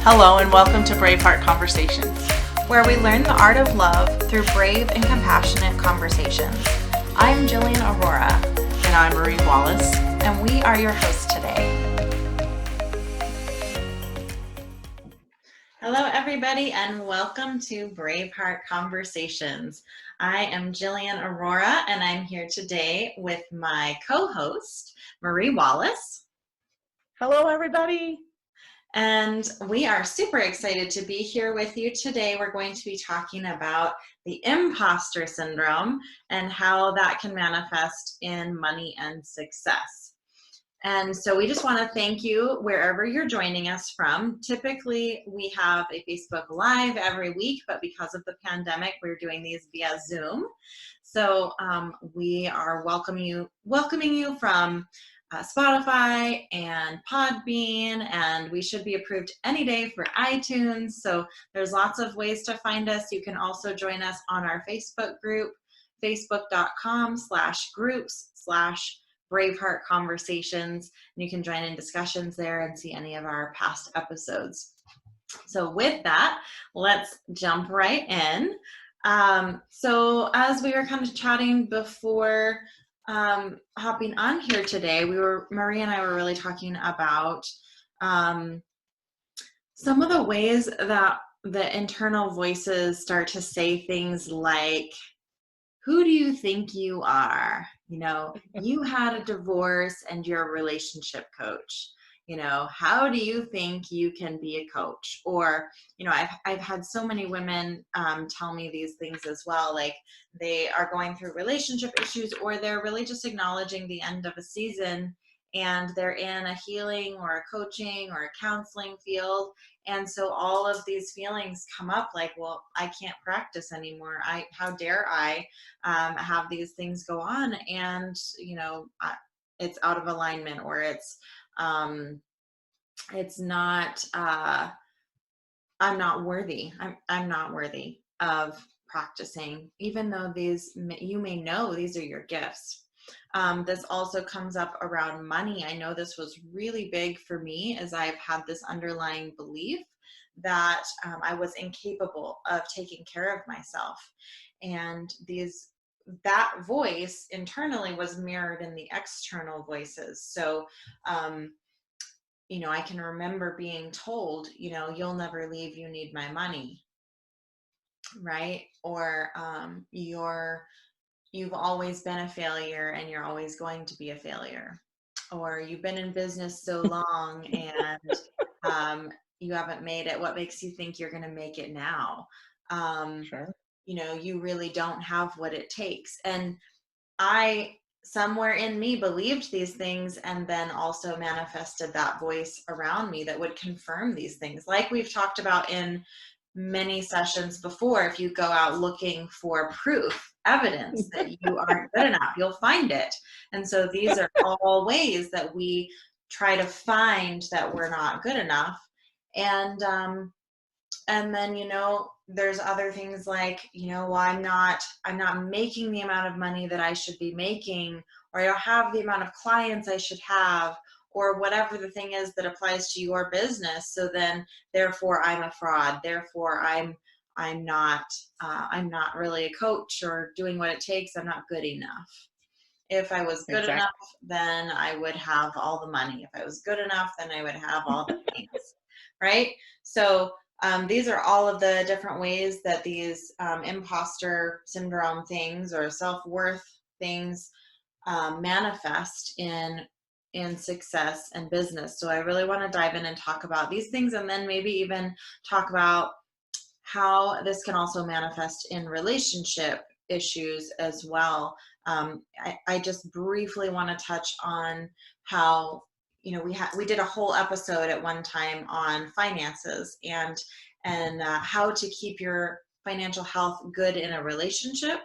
Hello and welcome to Braveheart Conversations, where we learn the art of love through brave and compassionate conversations. I'm Jillian Aurora. And I'm Marie Wallace. And we are your hosts today. Hello, everybody, and welcome to Braveheart Conversations. I am Jillian Aurora, and I'm here today with my co-host, Marie Wallace. Hello, everybody. And we are super excited to be here with you today. We're going to be talking about the imposter syndrome and how that can manifest in money and success. And so we just want to thank you wherever you're joining us from. Typically, we have a Facebook Live every week, but because of the pandemic, we're doing these via Zoom. So we are welcoming you from Spotify and Podbean, and we should be approved any day for iTunes. So there's lots of ways to find us. You can also join us on our Facebook group, facebook.com/groups/Braveheart Conversations. And you can join in discussions there and see any of our past episodes. So with that, let's jump right in. So as we were kind of chatting before hopping on here today, Marie and I were really talking about some of the ways that the internal voices start to say things like, who do you think you are? You know, you had a divorce and you're a relationship coach. You know, how do you think you can be a coach? Or, you know, I've had so many women tell me these things as well. Like they are going through relationship issues, or they're really just acknowledging the end of a season, and they're in a healing or a coaching or a counseling field. And so all of these feelings come up like, well, I can't practice anymore. How dare I have these things go on? And, you know, it's out of alignment, or it's not, I'm not worthy. I'm not worthy of practicing, even though you may know these are your gifts. This also comes up around money. I know this was really big for me, as I've had this underlying belief that I was incapable of taking care of myself. And that voice internally was mirrored in the external voices. So, you know, I can remember being told, you know, you'll never leave, you need my money, right? Or you've always been a failure and you're always going to be a failure. Or you've been in business so long and you haven't made it. What makes you think you're going to make it now? Sure. You know, you really don't have what it takes. And somewhere in me believed these things, and then also manifested that voice around me that would confirm these things. Like we've talked about in many sessions before, if you go out looking for proof, evidence that you aren't good enough, you'll find it. And so these are all ways that we try to find that we're not good enough. And then, you know, there's other things like, you know, well, I'm not making the amount of money that I should be making, or I don't have the amount of clients I should have, or whatever the thing is that applies to your business. So then, therefore, I'm a fraud. Therefore, I'm not really a coach or doing what it takes. I'm not good enough. If I was good enough, then I would have all the money. If I was good enough, then I would have all the things, right? So these are all of the different ways that these imposter syndrome things or self-worth things manifest in success and business. So I really want to dive in and talk about these things, and then maybe even talk about how this can also manifest in relationship issues as well. I just briefly want to touch on how, you know, we did a whole episode at one time on finances and how to keep your financial health good in a relationship.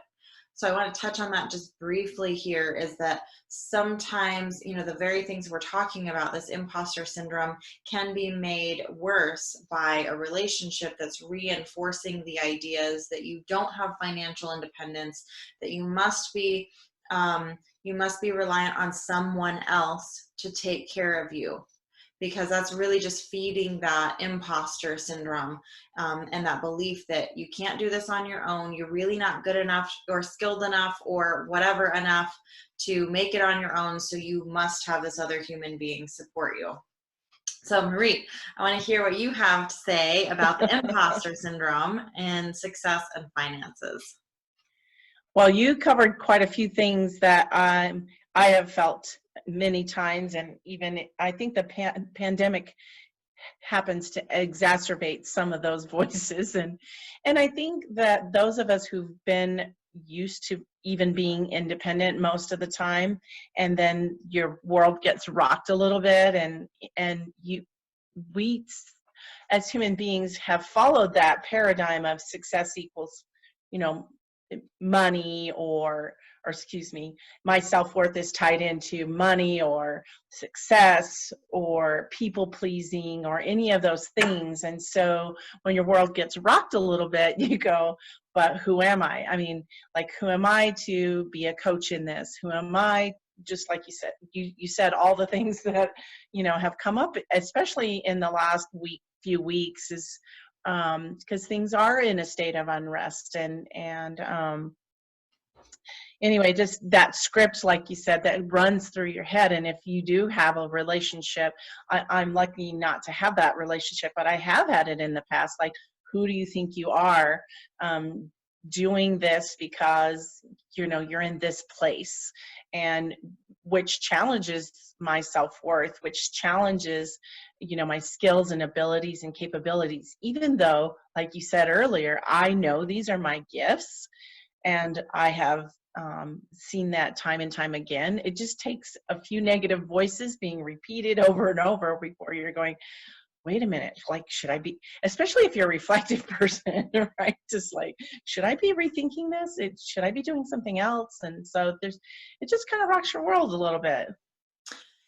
So I want to touch on that just briefly here, is that sometimes, you know, the very things we're talking about, this imposter syndrome, can be made worse by a relationship that's reinforcing the ideas that you don't have financial independence, that you must be reliant on someone else to take care of you. because that's really just feeding that imposter syndrome, and that belief that you can't do this on your own. You're really not good enough or skilled enough or whatever enough to make it on your own. So you must have this other human being support you. So Marie, I want to hear what you have to say about the imposter syndrome and success and finances. Well, you covered quite a few things that I have felt many times, and even I think the pandemic happens to exacerbate some of those voices, and I think that those of us who've been used to even being independent most of the time, and then your world gets rocked a little bit, and we as human beings have followed that paradigm of success equals, you know, money, or excuse me, my self-worth is tied into money or success or people pleasing or any of those things. And so when your world gets rocked a little bit, you go, but who am I? I mean, like, who am I to be a coach in this? Who am I? Just like you said, you said all the things that, you know, have come up, especially in the last few weeks, is because things are in a state of unrest, and anyway, just that script, like you said, that runs through your head. And if you do have a relationship, I'm lucky not to have that relationship, but I have had it in the past. Like, who do you think you are, doing this because, you know, you're in this place, and which challenges my self-worth, which challenges, you know, my skills and abilities and capabilities, even though, like you said earlier, I know these are my gifts, and I have seen that time and time again. It just takes a few negative voices being repeated over and over before you're going, wait a minute, like, should I be, especially if you're a reflective person, right? Just like, should I be rethinking this? Should I be doing something else? And so it just kind of rocks your world a little bit.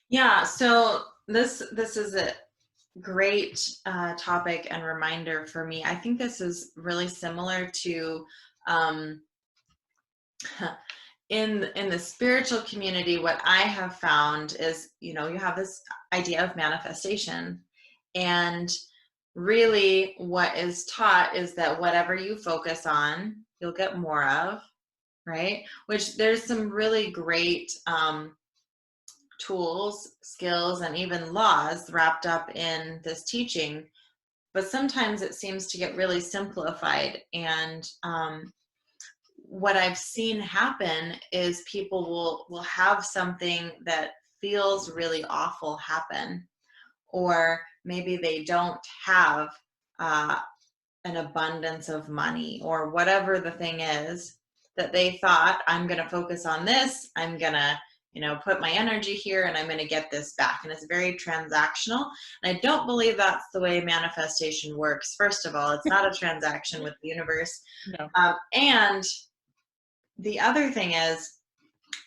Yeah. So this is a great topic and reminder for me. I think this is really similar to, in the spiritual community, what I have found is, you know, you have this idea of manifestation, and really what is taught is that whatever you focus on, you'll get more of, right? Which there's some really great tools, skills, and even laws wrapped up in this teaching, but sometimes it seems to get really simplified. And what I've seen happen is people will have something that feels really awful happen, or maybe they don't have an abundance of money, or whatever the thing is that they thought, I'm going to focus on this, I'm going to, you know, put my energy here, and I'm going to get this back. And it's very transactional. And I don't believe that's the way manifestation works. First of all, it's not a transaction with the universe. No. And the other thing is,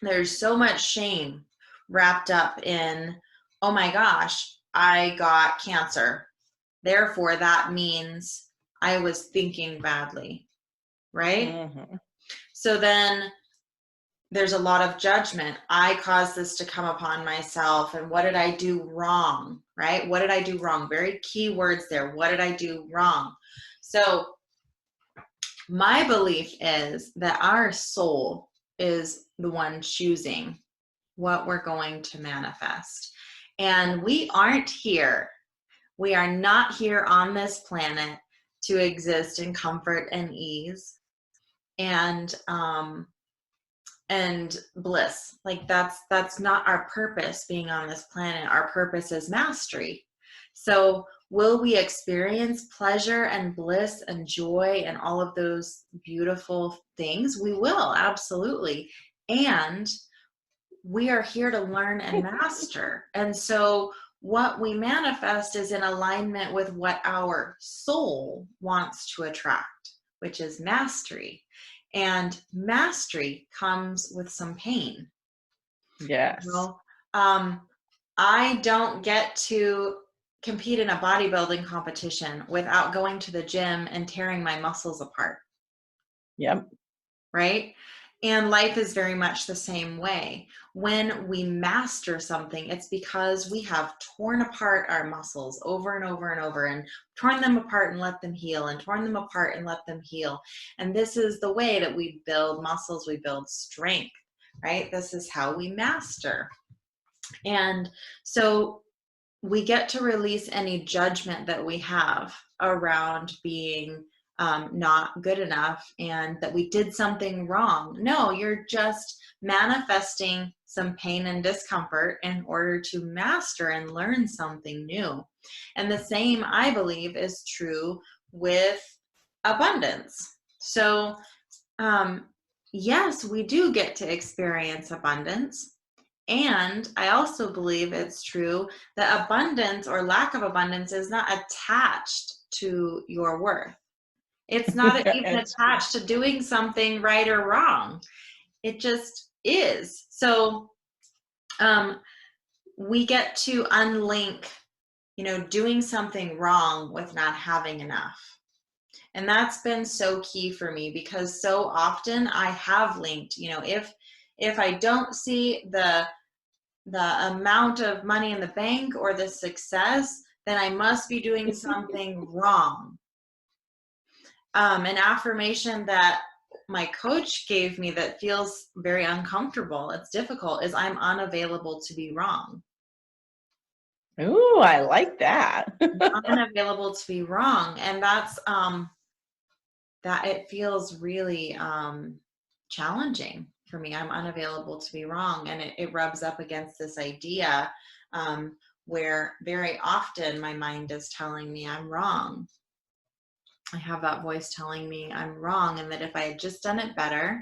there's so much shame wrapped up in, oh my gosh, I got cancer, therefore that means I was thinking badly, right? Mm-hmm. So then there's a lot of judgment. I caused this to come upon myself, and what did I do wrong, right? What did I do wrong? Very key words there. What did I do wrong? So my belief is that our soul is the one choosing what we're going to manifest. And we aren't here. We are not here on this planet to exist in comfort and ease and bliss. Like, that's not our purpose being on this planet. Our purpose is mastery. So will we experience pleasure and bliss and joy and all of those beautiful things? We will, absolutely. And we are here to learn and master. And so what we manifest is in alignment with what our soul wants to attract, which is mastery. And mastery comes with some pain. Yes. You know, I don't get to compete in a bodybuilding competition without going to the gym and tearing my muscles apart. Yep. Right? And life is very much the same way. when we master something, it's because we have torn apart our muscles over and over and over, and torn them apart and let them heal, and torn them apart and let them heal. And this is the way that we build muscles, we build strength, right? This is how we master. And so we get to release any judgment that we have around being not good enough and that we did something wrong. No, you're just manifesting some pain and discomfort in order to master and learn something new. And the same, I believe, is true with abundance. So, yes, we do get to experience abundance. And I also believe it's true that abundance or lack of abundance is not attached to your worth. It's not even attached to doing something right or wrong. It just is. So we get to unlink, doing something wrong with not having enough. And that's been so key for me, because so often I have linked, if I don't see the amount of money in the bank or the success, then I must be doing something wrong. An affirmation that my coach gave me that feels very uncomfortable, it's difficult, is I'm unavailable to be wrong. Ooh, I like that. Unavailable to be wrong. And that's that it feels really challenging for me. I'm unavailable to be wrong. And it rubs up against this idea where very often my mind is telling me I'm wrong. I have that voice telling me I'm wrong, and that if I had just done it better,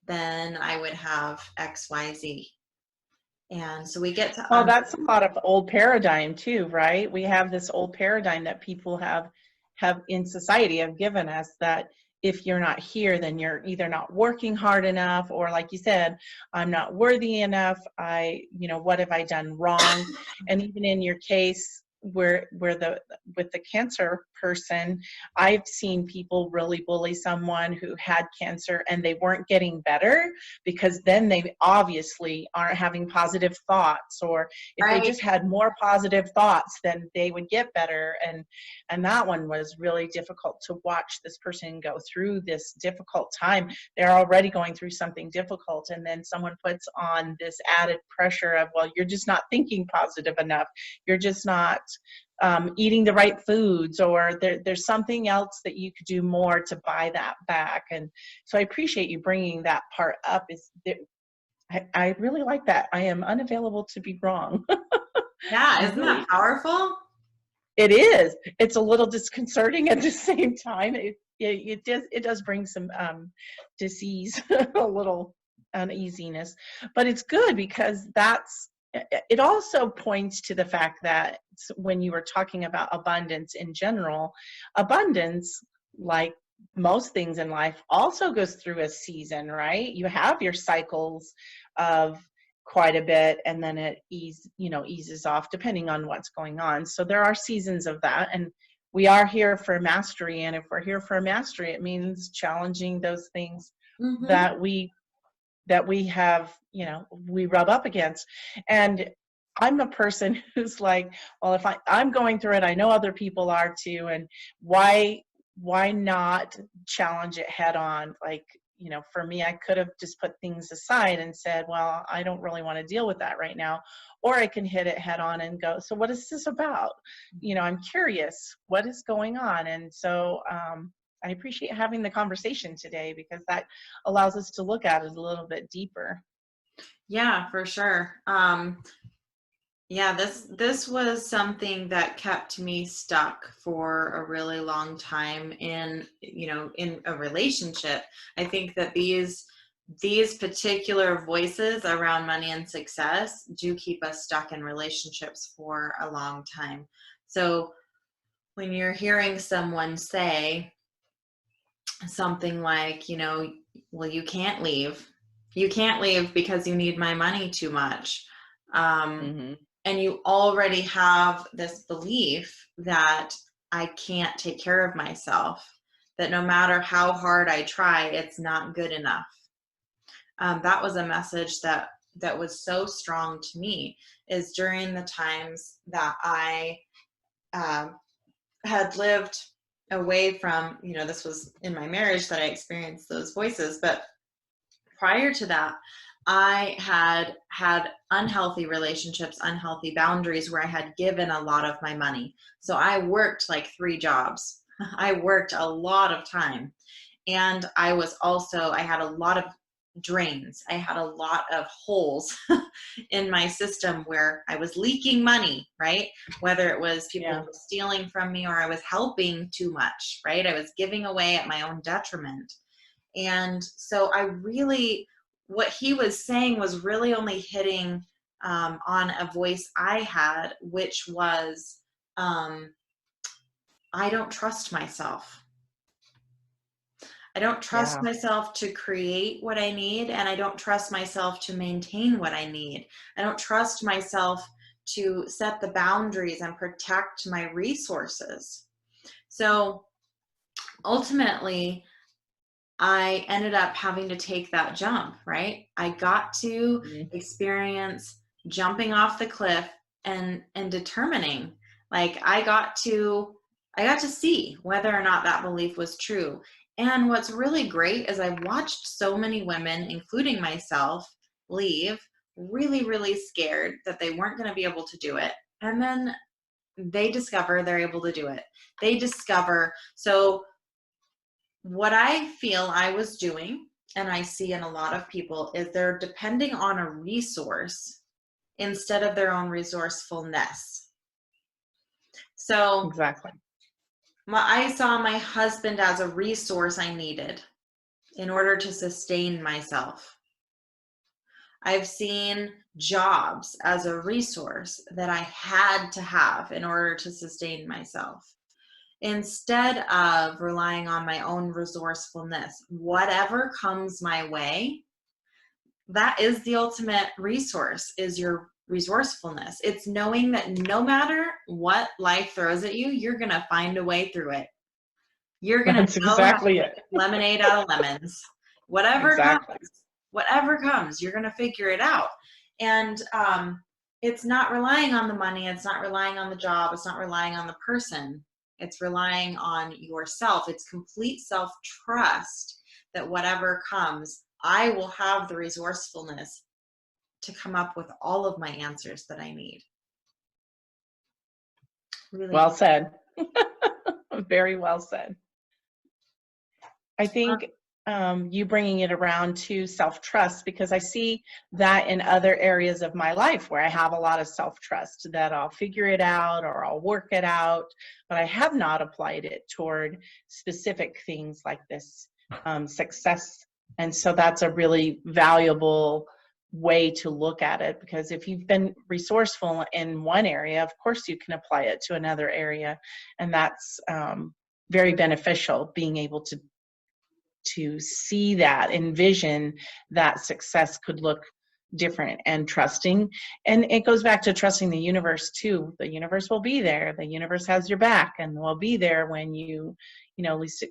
then I would have X, Y, Z. And so we get to Well, that's a lot of old paradigm too, right? We have this old paradigm that people have in society have given us, that if you're not here, then you're either not working hard enough, or like you said, I'm not worthy enough. What have I done wrong? And even in your case, with the cancer person, I've seen people really bully someone who had cancer and they weren't getting better, because then they obviously aren't having positive thoughts, or if Right. they just had more positive thoughts, then they would get better. And that one was really difficult to watch this person go through this difficult time. They're already going through something difficult, and then someone puts on this added pressure of, well, you're just not thinking positive enough. You're just not eating the right foods, or there's something else that you could do more to buy that back. And so I appreciate you bringing that part up. I really like that. I am unavailable to be wrong. Yeah, isn't that powerful? It is. It's a little disconcerting at the same time. It does bring some disease, a little uneasiness, but it's good, because it also points to the fact that when you were talking about abundance in general, abundance, like most things in life, also goes through a season, right? You have your cycles of quite a bit, and then it eases off depending on what's going on. So there are seasons of that, and we are here for mastery. And if we're here for mastery, it means challenging those things that we have, we rub up against. And I'm a person who's like, well, if I'm going through it, I know other people are too, and why not challenge it head on? Like, for me, I could have just put things aside and said, well, I don't really want to deal with that right now. Or I can hit it head on and go, so what is this about? I'm curious, what is going on? And so I appreciate having the conversation today, because that allows us to look at it a little bit deeper. Yeah, for sure. Yeah, this was something that kept me stuck for a really long time in a relationship. I think that these particular voices around money and success do keep us stuck in relationships for a long time. So when you're hearing someone say something like, well, you can't leave because you need my money too much. And you already have this belief that I can't take care of myself, that no matter how hard I try, it's not good enough. That was a message that that was so strong to me is during the times that I had lived away from, this was in my marriage that I experienced those voices. But prior to that, I had unhealthy relationships, unhealthy boundaries where I had given a lot of my money. So I worked like 3 jobs. I worked a lot of time. And I had a lot of drains. I had a lot of holes in my system where I was leaking money, right? Whether it was people stealing from me or I was helping too much, right? I was giving away at my own detriment. And so what he was saying was really only hitting on a voice I had, which was, I don't trust myself. I don't trust myself to create what I need, and I don't trust myself to maintain what I need. I don't trust myself to set the boundaries and protect my resources. So ultimately, I ended up having to take that jump, right? I got to experience jumping off the cliff and determining, like I got to see whether or not that belief was true. And what's really great is I've watched so many women, including myself, leave really, really scared that they weren't going to be able to do it. And then they discover they're able to do it. So what I feel I was doing, and I see in a lot of people, is they're depending on a resource instead of their own resourcefulness. So Exactly. I saw my husband as a resource I needed in order to sustain myself. I've seen jobs as a resource that I had to have in order to sustain myself. Instead of relying on my own resourcefulness, whatever comes my way, that is the ultimate resource, is your resourcefulness. It's knowing that no matter what life throws at you, you're going to find a way through it. You're going to know how to make lemonade out of lemons. Whatever comes, you're going to figure it out. And it's not relying on the money. It's not relying on the job. It's not relying on the person. It's relying on yourself. It's complete self-trust that whatever comes, I will have the resourcefulness to come up with all of my answers that I need. Really well said. Very well said. I think you bringing it around to self-trust, because I see that in other areas of my life where I have a lot of self-trust that I'll figure it out or I'll work it out, but I have not applied it toward specific things like this success. And so that's a really valuable way to look at it, because if you've been resourceful in one area, of course you can apply it to another area, and that's very beneficial, being able to see that, envision that success could look different, and trusting. And it goes back to trusting the universe too. The universe will be there. The universe has your back and will be there when you at least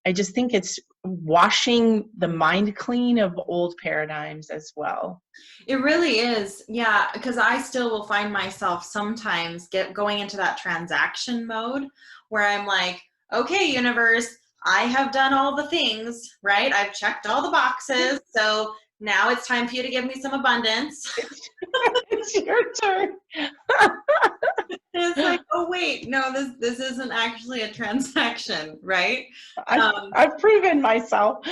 I just think it's washing the mind clean of old paradigms as well. It really is. Yeah, because I still will find myself sometimes going into that transaction mode where I'm like, okay, universe, I have done all the things, right? I've checked all the boxes. So now it's time for you to give me some abundance. It's your turn. It's like, oh wait, no, this isn't actually a transaction, right? I've proven myself.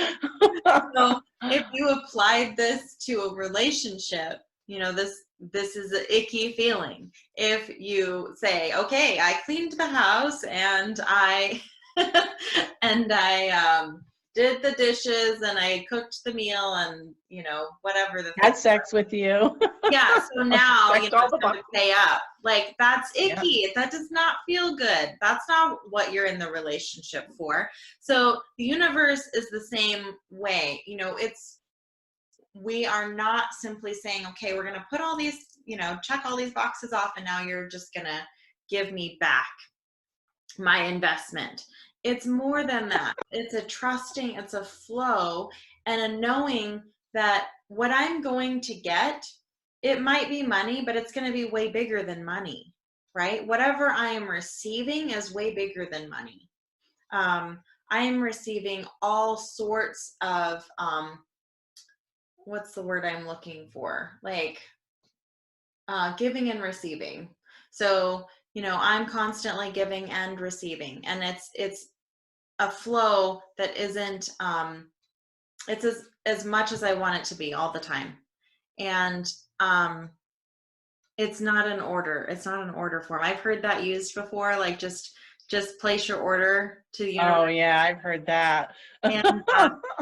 So if you applied this to a relationship, this is an icky feeling. If you say, okay, I cleaned the house and I did the dishes and I cooked the meal and whatever had sex with you. Yeah, so now it's time to pay up. Like, that's icky. Yeah. That does not feel good. That's not what you're in the relationship for. So the universe is the same way. We are not simply saying, okay, we're going to put all these, check all these boxes off, and now you're just going to give me back my investment. It's more than that. It's a trusting, it's a flow, and a knowing that what I'm going to get, it might be money, but it's going to be way bigger than money, right? Whatever I am receiving is way bigger than money. I am receiving all sorts of, what's the word I'm looking for? Like, giving and receiving. So, I'm constantly giving and receiving, and it's a flow that isn't, it's as much as I want it to be all the time. And, it's not an order. It's not an order form. I've heard that used before, like just place your order to the universe. Oh yeah, I've heard that. And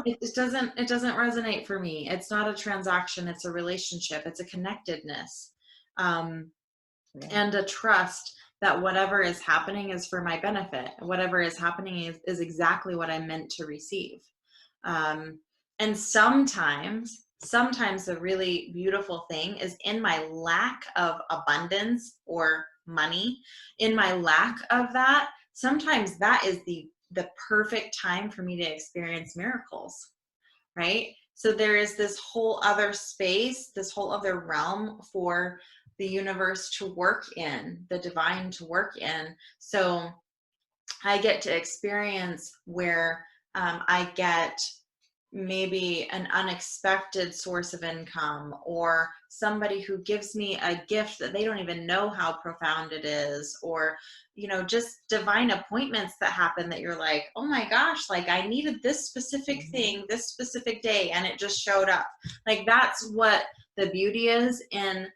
it doesn't resonate for me. It's not a transaction. It's a relationship. It's a connectedness, and a trust that whatever is happening is for my benefit. Whatever is happening is exactly what I'm meant to receive. And sometimes the really beautiful thing is, in my lack of abundance or money, in my lack of that, sometimes that is the perfect time for me to experience miracles, right? So there is this whole other space, this whole other realm for the universe to work in, the divine to work in. So I get to experience where I get maybe an unexpected source of income, or somebody who gives me a gift that they don't even know how profound it is, or just divine appointments that happen that you're like, oh my gosh, like I needed this specific thing this specific day and it just showed up. Like, that's what the beauty is in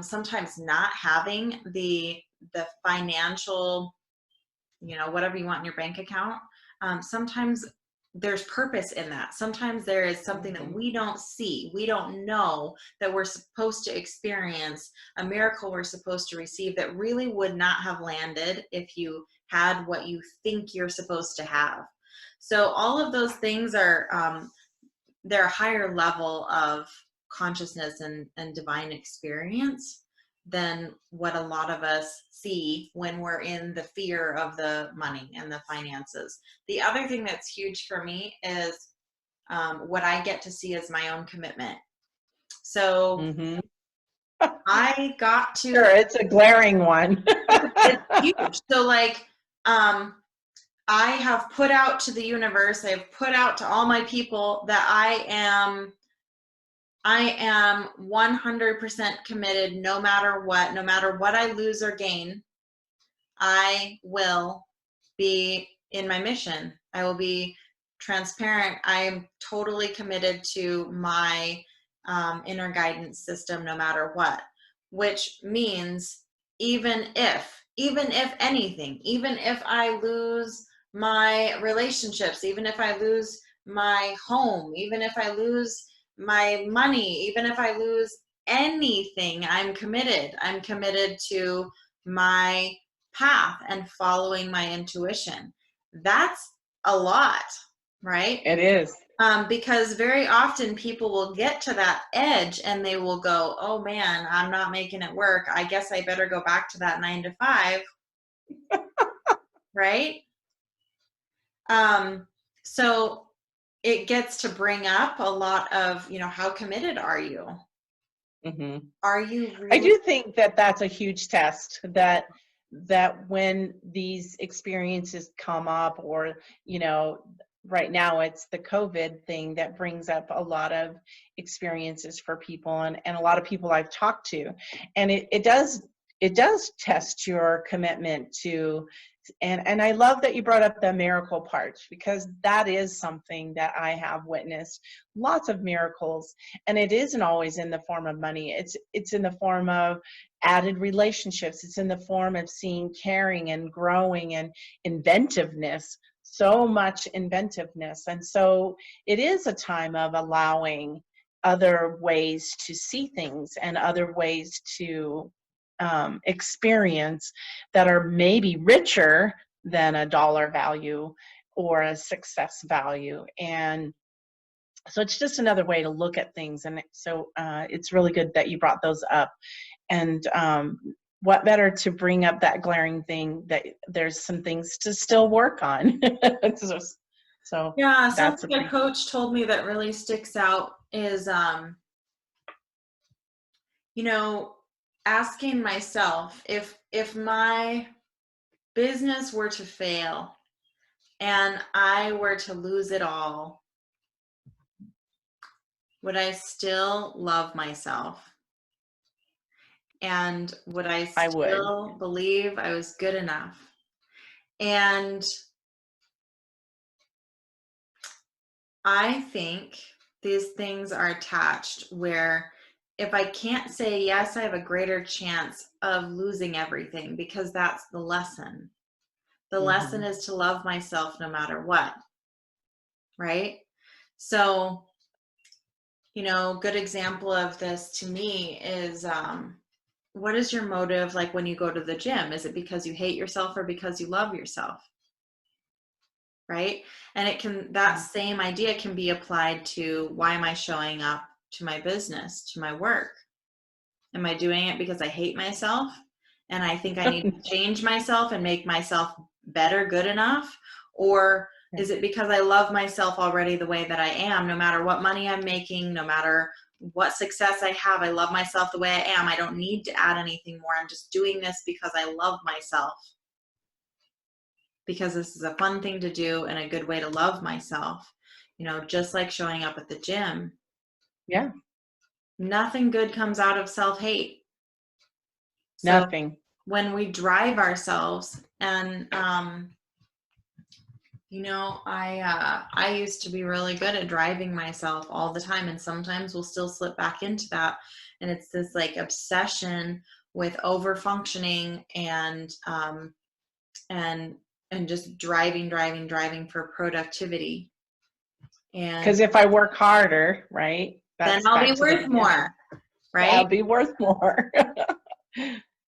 sometimes not having the financial, whatever you want in your bank account. Sometimes there's purpose in that. Sometimes there is something that we don't see. We don't know that we're supposed to experience, a miracle we're supposed to receive that really would not have landed if you had what you think you're supposed to have. So all of those things are, they're a higher level of consciousness and divine experience than what a lot of us see when we're in the fear of the money and the finances. The other thing that's huge for me is what I get to see as my own commitment. So I got to... Sure, it's a glaring one. It's huge. So like, I have put out to the universe, I've put out to all my people that I am 100% committed, no matter what I lose or gain, I will be in my mission. I will be transparent. I am totally committed to my inner guidance system, no matter what, which means even if anything, even if I lose my relationships, even if I lose my home, even if I lose my money, even if I lose anything, I'm committed. I'm committed to my path and following my intuition. That's a lot, right? It is. Because very often people will get to that edge and they will go, oh man, I'm not making it work. I guess I better go back to that 9 to 5. Right? So it gets to bring up a lot of, how committed are you? Are you really? I do think that that's a huge test, that when these experiences come up, or, right now it's the COVID thing that brings up a lot of experiences for people, and a lot of people I've talked to, and it does test your commitment to, and I love that you brought up the miracle part, because that is something that I have witnessed, lots of miracles, and it isn't always in the form of money. It's in the form of added relationships. It's in the form of seeing caring and growing and inventiveness, so much inventiveness. And so it is a time of allowing other ways to see things and other ways to experience that are maybe richer than a dollar value or a success value. And so it's just another way to look at things. And so it's really good that you brought those up. And what better to bring up that glaring thing, that there's some things to still work on. So yeah, that's something a coach told me that really sticks out is, you know, asking myself if my business were to fail and I were to lose it all, would I still love myself? And would I I would. still believe I was good enough? And I think these things are attached where if I can't say yes, I have a greater chance of losing everything, because that's the lesson. The lesson is to love myself no matter what, right? So, you know, good example of this to me is, what is your motive like when you go to the gym? Is it because you hate yourself or because you love yourself? Right? And it can, that same idea can be applied to, why am I showing up to my business, to my work? Am I doing it because I hate myself and I think I need to change myself and make myself better, good enough? Or is it because I love myself already the way that I am, no matter what money I'm making, no matter what success I have, I love myself the way I am. I don't need to add anything more. I'm just doing this because I love myself, because this is a fun thing to do and a good way to love myself. You know, just like showing up at the gym. Yeah. Nothing good comes out of self-hate. So Nothing. when we drive ourselves, and you know, I used to be really good at driving myself all the time, and sometimes we'll still slip back into that. And it's this like obsession with over functioning and just driving for productivity. And Because if I work harder, right? then That's I'll back be to the worth beginning. more, right? I'll be worth more.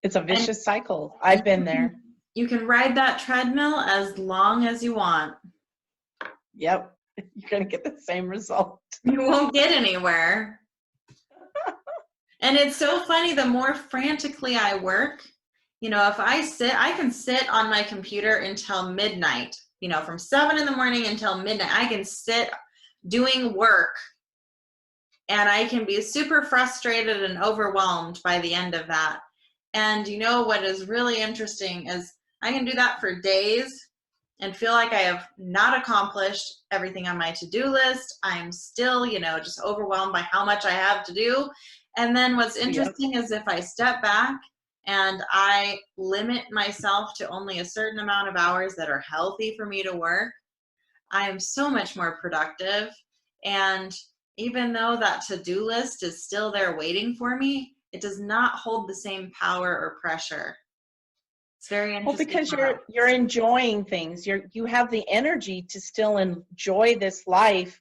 It's a vicious cycle. I've been there. You can ride that treadmill as long as you want. Yep. You're going to get the same result. You won't get anywhere. And it's so funny, the more frantically I work, you know, if I can sit on my computer until midnight, you know, from 7 in the morning until midnight, I can sit doing work, and I can be super frustrated and overwhelmed by the end of that. And you know what is really interesting is I can do that for days and feel like I have not accomplished everything on my to-do list. I'm still, you know, just overwhelmed by how much I have to do. And then what's interesting is if I step back and I limit myself to only a certain amount of hours that are healthy for me to work, I am so much more productive. And even though that to-do list is still there waiting for me, it does not hold the same power or pressure. It's very interesting. Well, because you're enjoying things. You have the energy to still enjoy this life,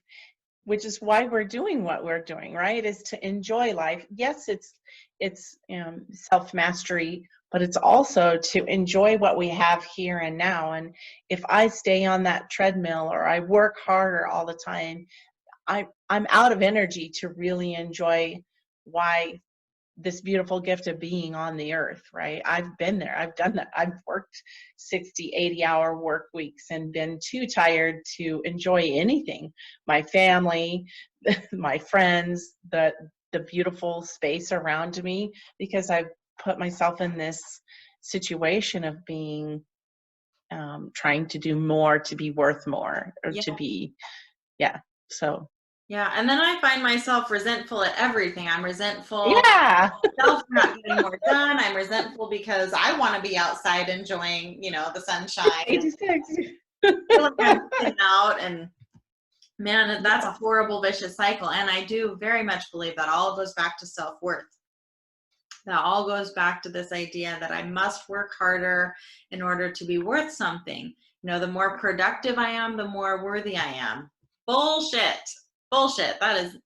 which is why we're doing what we're doing, right? Is to enjoy life. Yes, it's self-mastery, but it's also to enjoy what we have here and now. And if I stay on that treadmill or I work harder all the time, I'm out of energy to really enjoy why this beautiful gift of being on the earth, right? I've been there. I've done that. I've worked 60, 80-hour work weeks and been too tired to enjoy anything. My family, my friends, the beautiful space around me, because I've put myself in this situation of being, trying to do more to be worth more, or to be, so. Yeah, and then I find myself resentful at everything. I'm resentful myself for not getting more done. I'm resentful because I want to be outside enjoying, you know, the sunshine. 86. I feel like I'm missing out, and man, that's a horrible vicious cycle. And I do very much believe that all goes back to self-worth. That all goes back to this idea that I must work harder in order to be worth something. You know, the more productive I am, the more worthy I am. Bullshit.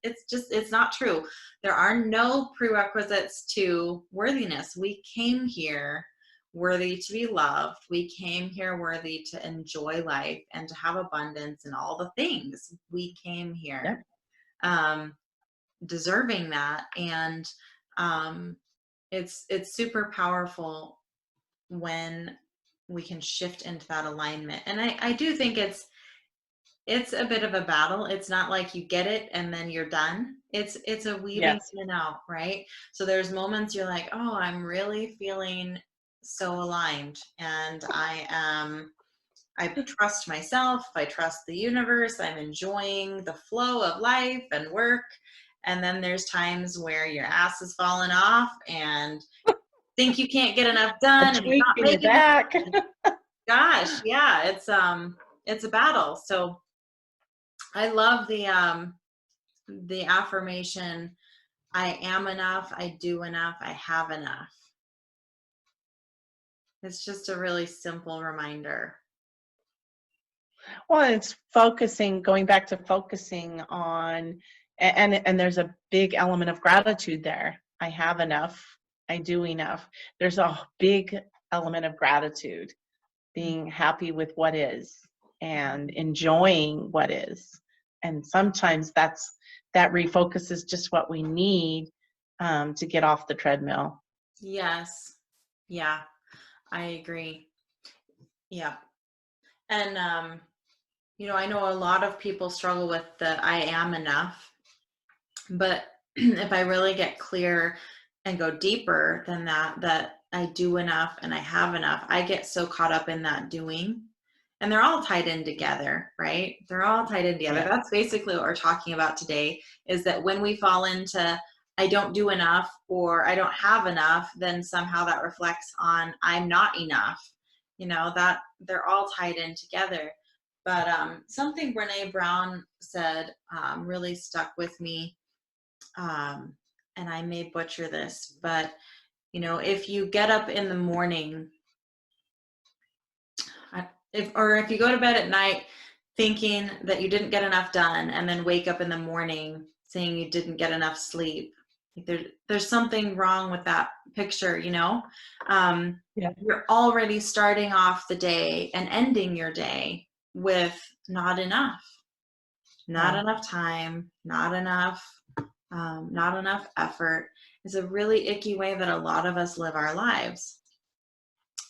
It's not true. There are no prerequisites to worthiness. We came here worthy to be loved. We came here worthy to enjoy life and to have abundance and all the things. We came here deserving that. And it's super powerful when we can shift into that alignment. And I do think it's a bit of a battle. It's not like you get it and then you're done. It's a weaving Yes. in and out, right? So there's moments you're like, oh, I'm really feeling so aligned, and I trust myself, I trust the universe, I'm enjoying the flow of life and work. And then there's times where your ass is falling off and think you can't get enough A done and you're tweak not in your making it. back. Gosh, yeah, it's a battle. So I love the affirmation, I am enough, I do enough, I have enough. It's just a really simple reminder. Well, it's going back to focusing on, and there's a big element of gratitude there. I have enough. I do enough. There's a big element of gratitude, being happy with what is and enjoying what is. And sometimes that refocuses just what we need to get off the treadmill. Yes. Yeah, I agree. Yeah. And I know a lot of people struggle with the I am enough, but if I really get clear and go deeper than that I do enough and I have enough, I get so caught up in that doing. And they're all tied in together, right? They're all tied in together. Yeah. That's basically what we're talking about today, is that when we fall into I don't do enough or I don't have enough, then somehow that reflects on I'm not enough. That they're all tied in together. But something Brene Brown said really stuck with me. And I may butcher this, but if you get up in the morning, if you go to bed at night thinking that you didn't get enough done, and then wake up in the morning saying you didn't get enough sleep, there's something wrong with that picture. Yeah. You're already starting off the day and ending your day with not enough time, not enough effort. Is a really icky way that a lot of us live our lives.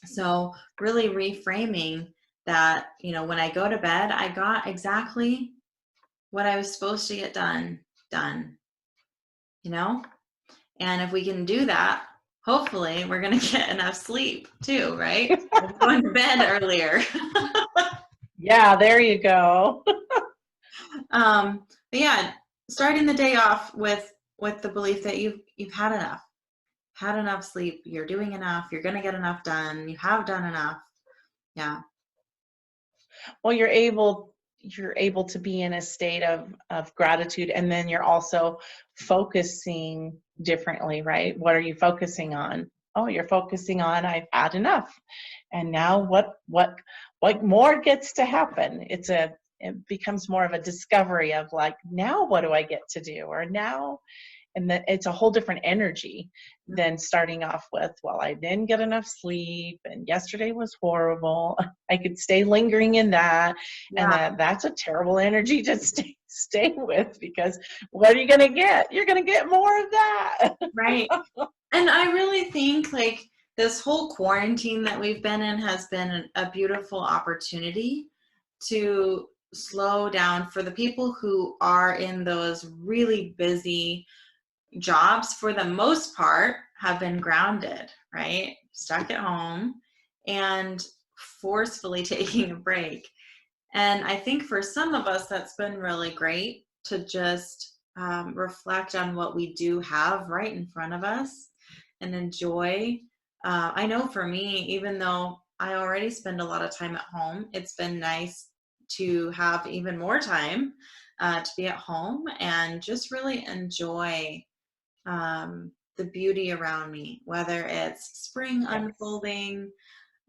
So really reframing that, when I go to bed, I got exactly what I was supposed to get done. And if we can do that, hopefully we're going to get enough sleep too, right? Going to bed earlier. Yeah, there you go. But yeah, starting the day off with the belief that you've had enough sleep, you're doing enough, you're going to get enough done, you have done enough. Yeah. Well, you're able to be in a state of gratitude, and then you're also focusing differently, right? What are you focusing on? Oh, you're focusing on I've had enough. And now what more gets to happen? It becomes more of a discovery of like, now what do I get to do? Or now, and that it's a whole different energy than starting off with, well, I didn't get enough sleep and yesterday was horrible. I could stay lingering in that. Yeah. And that's a terrible energy to stay with, because what are you going to get? You're going to get more of that. Right. And I really think like this whole quarantine that we've been in has been a beautiful opportunity to slow down for the people who are in those really busy jobs. For the most part, have been grounded, right? Stuck at home and forcefully taking a break. And I think for some of us, that's been really great to just reflect on what we do have right in front of us and enjoy. I know for me, even though I already spend a lot of time at home, it's been nice to have even more time to be at home and just really enjoy the beauty around me, whether it's spring unfolding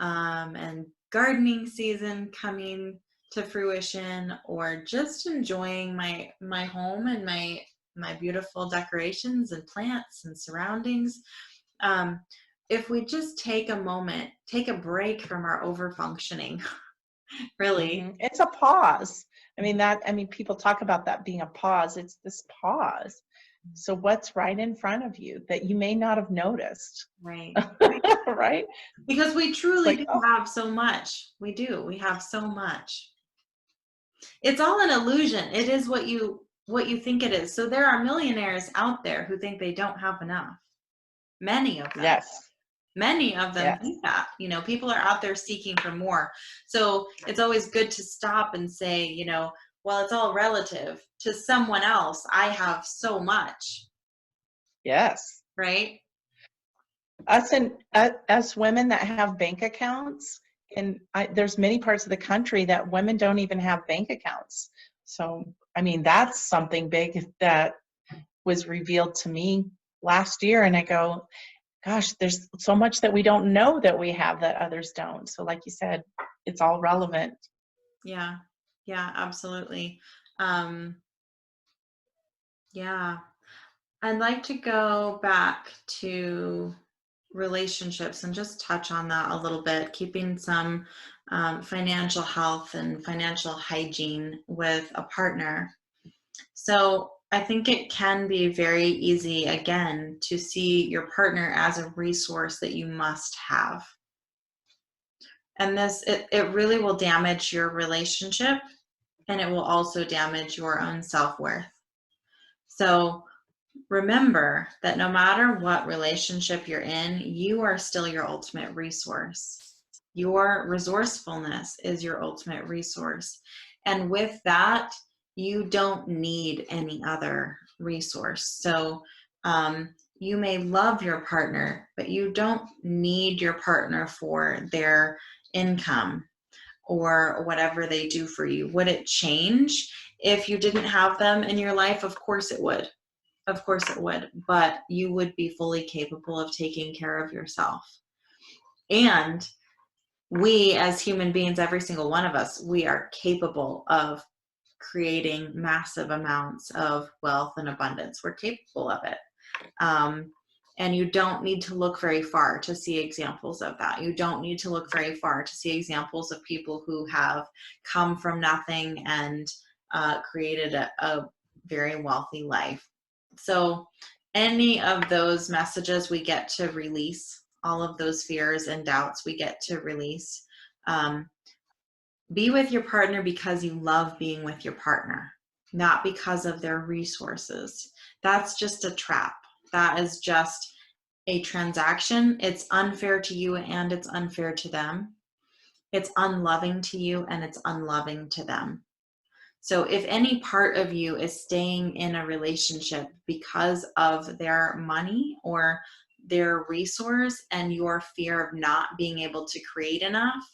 and gardening season coming to fruition, or just enjoying my home and my beautiful decorations and plants and surroundings. If we just take a moment, take a break from our over functioning, really. Mm-hmm. It's a pause. I mean, people talk about that being a pause. It's this pause. So what's right in front of you that you may not have noticed? Right. Right? Because we truly Like, do have so much. We have so much. It's all an illusion. It is what you what you think it is. So there are millionaires out there who think they don't have enough. Many of them. Yes. Many of them Yes. think that, people are out there seeking for more. So it's always good to stop and say, well, it's all relative. To someone else, I have so much. Yes. Right? Us women that have bank accounts, and there's many parts of the country that women don't even have bank accounts. So, I mean, that's something big that was revealed to me last year. And I go, gosh, there's so much that we don't know that we have that others don't. So like you said, it's all relevant. Yeah. Yeah, absolutely. Yeah. I'd like to go back to relationships and just touch on that a little bit, keeping some financial health and financial hygiene with a partner. So I think it can be very easy, again, to see your partner as a resource that you must have. And it really will damage your relationship, and it will also damage your own self-worth. So remember that no matter what relationship you're in, you are still your ultimate resource. Your resourcefulness is your ultimate resource. And with that, you don't need any other resource. So you may love your partner, but you don't need your partner for their income or whatever they do for you. Would it change if you didn't have them in your life? Of course it would. Of course it would, but you would be fully capable of taking care of yourself. And we as human beings, every single one of us, we are capable of creating massive amounts of wealth and abundance. We're capable of it. And you don't need to look very far to see examples of that. You don't need to look very far to see examples of people who have come from nothing and created a very wealthy life. So any of those messages we get to release, all of those fears and doubts we get to release. Be with your partner because you love being with your partner, not because of their resources. That's just a trap. That is just a transaction. It's unfair to you and it's unfair to them. It's unloving to you and it's unloving to them. So if any part of you is staying in a relationship because of their money or their resource and your fear of not being able to create enough,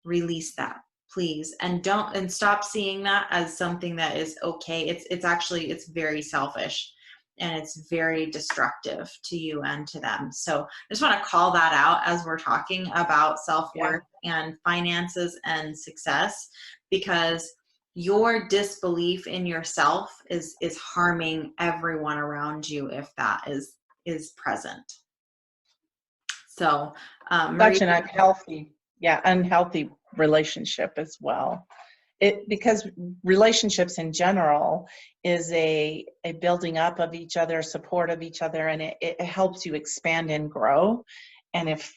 release that, please. And stop seeing that as something that is okay. It's very selfish and it's very destructive to you and to them. So I just want to call that out as we're talking about self-worth and finances and success, because your disbelief in yourself is harming everyone around you if that is present. So Such an unhealthy relationship as well. Because relationships in general is a building up of each other, support of each other, and it helps you expand and grow. And if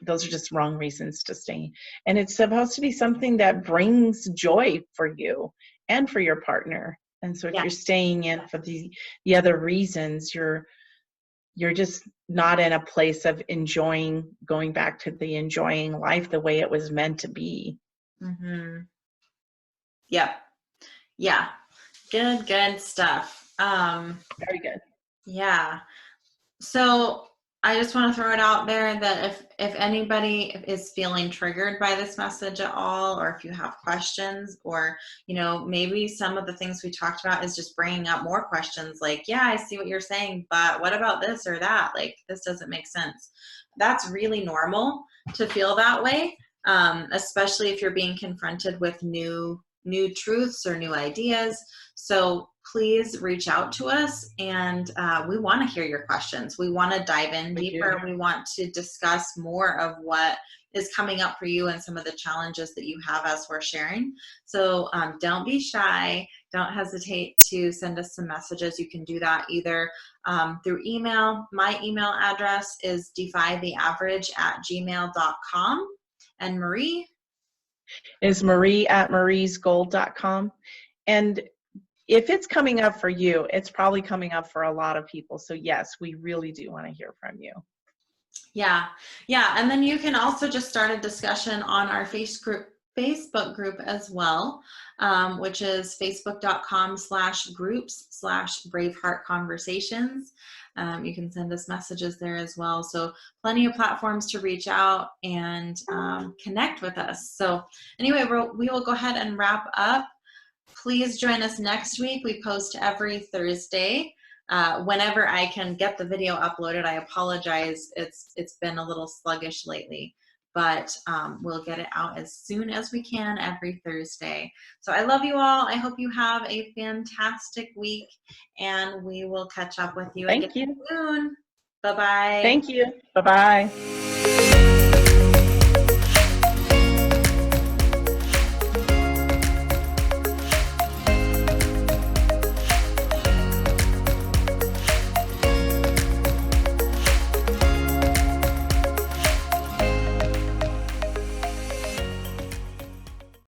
those are just wrong reasons to stay. And it's supposed to be something that brings joy for you and for your partner. And so if you're staying in for the other reasons, you're just not in a place of going back to enjoying life the way it was meant to be. Mm-hmm. Yep. Yeah. Good stuff. Very good. Yeah. So I just want to throw it out there that if anybody is feeling triggered by this message at all, or if you have questions, or, maybe some of the things we talked about is just bringing up more questions like, yeah, I see what you're saying, but what about this or that? Like, this doesn't make sense. That's really normal to feel that way, especially if you're being confronted with new truths or new ideas. So please reach out to us, and we want to hear your questions. We want to dive in deeper. We want to discuss more of what is coming up for you and some of the challenges that you have as we're sharing. So don't be shy. Don't hesitate to send us some messages. You can do that either through email. My email address is defytheaverage@gmail.com. And Marie? Is Marie@mariesgold.com. And if it's coming up for you, it's probably coming up for a lot of people. So yes, we really do want to hear from you. Yeah. And then you can also just start a discussion on our Facebook group as well, which is facebook.com/groups/Braveheart Conversations. You can send us messages there as well. So plenty of platforms to reach out and connect with us. So anyway, we will go ahead and wrap up. Please join us next week. We post every Thursday. Whenever I can get the video uploaded, I apologize. It's been a little sluggish lately, but we'll get it out as soon as we can every Thursday. So I love you all. I hope you have a fantastic week, and we will catch up with you again soon. Bye-bye. Thank you. Bye-bye.